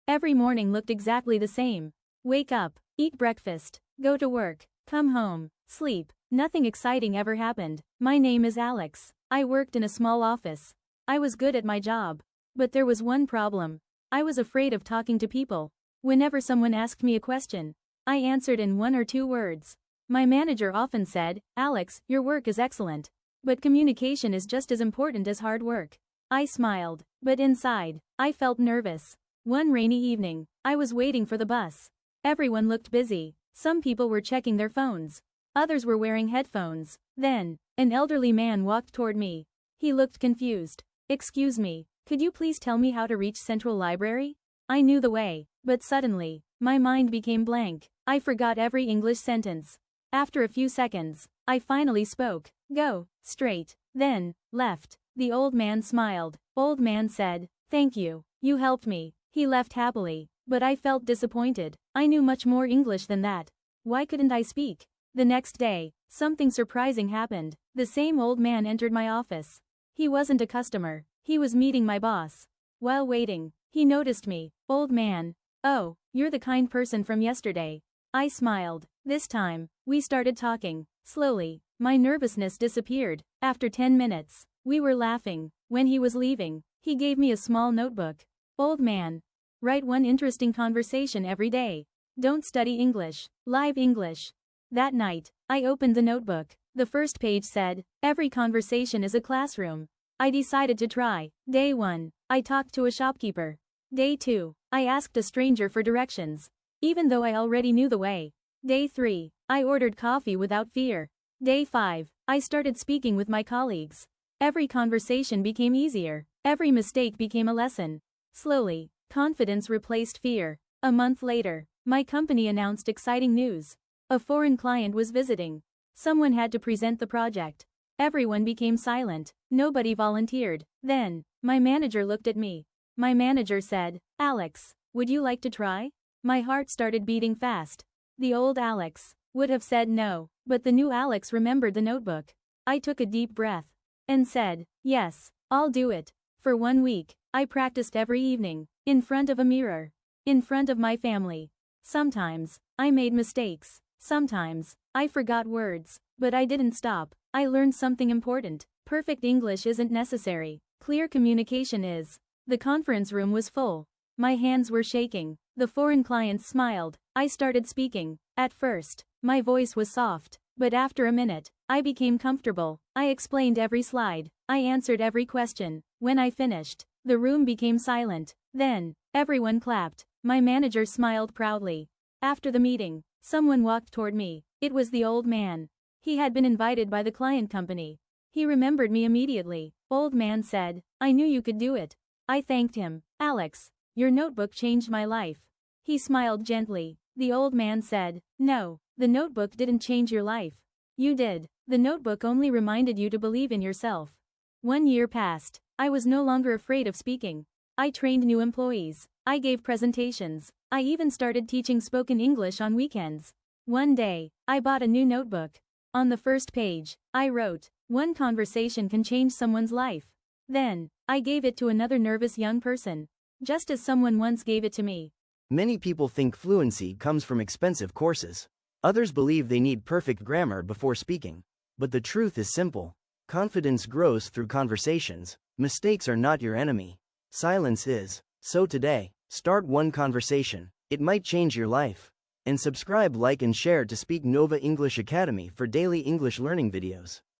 Every morning looked exactly the same. Wake up, eat breakfast, go to work, come home, sleep. Nothing exciting ever happened. My name is Alex. I worked in a small office. I was good at my job. But there was one problem. I was afraid of talking to people. Whenever someone asked me a question, I answered in 1 or 2 words. My manager often said, "Alex, your work is excellent. But communication is just as important as hard work." I smiled, but inside, I felt nervous. One rainy evening, I was waiting for the bus. Everyone looked busy. Some people were checking their phones. Others were wearing headphones. Then, an elderly man walked toward me. He looked confused. "Excuse me, could you please tell me how to reach Central Library?" I knew the way, but suddenly, my mind became blank. I forgot every English sentence. After a few seconds, I finally spoke. "Go, straight, then, left." The old man smiled. Old man said, "Thank you. You helped me." He left happily, but I felt disappointed. I knew much more English than that. Why couldn't I speak? The next day, something surprising happened. The same old man entered my office. He wasn't a customer. He was meeting my boss. While waiting, he noticed me. "Old man. Oh, you're the kind person from yesterday." I smiled. This time, we started talking. Slowly, my nervousness disappeared. After 10 minutes, we were laughing. When he was leaving, he gave me a small notebook. "Old man. Write one interesting conversation every day. Don't study English. Live English." That night, I opened the notebook. The first page said, "Every conversation is a classroom." I decided to try. Day 1, I talked to a shopkeeper. Day 2, I asked a stranger for directions, even though I already knew the way. Day 3, I ordered coffee without fear. Day 5, I started speaking with my colleagues. Every conversation became easier. Every mistake became a lesson. Slowly, confidence replaced fear. A month later, my company announced exciting news. A foreign client was visiting. Someone had to present the project. Everyone became silent. Nobody volunteered. Then, my manager looked at me. My manager said, "Alex, would you like to try?" My heart started beating fast. The old Alex would have said no, but the new Alex remembered the notebook. I took a deep breath and said, "Yes, I'll do it." For 1 week, I practiced every evening, in front of a mirror, in front of my family. Sometimes, I made mistakes. Sometimes, I forgot words, but I didn't stop. I learned something important. Perfect English isn't necessary. Clear communication is. The conference room was full. My hands were shaking. The foreign clients smiled. I started speaking. At first, my voice was soft, but after a minute, I became comfortable. I explained every slide. I answered every question. When I finished, the room became silent. Then, everyone clapped. My manager smiled proudly. After the meeting, someone walked toward me. It was the old man. He had been invited by the client company. He remembered me immediately. Old man said, "I knew you could do it." I thanked him. "Alex, your notebook changed my life." He smiled gently. The old man said, "No, the notebook didn't change your life. You did. The notebook only reminded you to believe in yourself." 1 year passed. I was no longer afraid of speaking. I trained new employees. I gave presentations. I even started teaching spoken English on weekends. One day, I bought a new notebook. On the first page, I wrote, "One conversation can change someone's life." Then, I gave it to another nervous young person, just as someone once gave it to me. Many people think fluency comes from expensive courses. Others believe they need perfect grammar before speaking. But the truth is simple. Confidence grows through conversations. Mistakes are not your enemy. Silence is. So today, start one conversation. It might change your life. And subscribe, like and share to SpeakNova English Academy for daily English learning videos.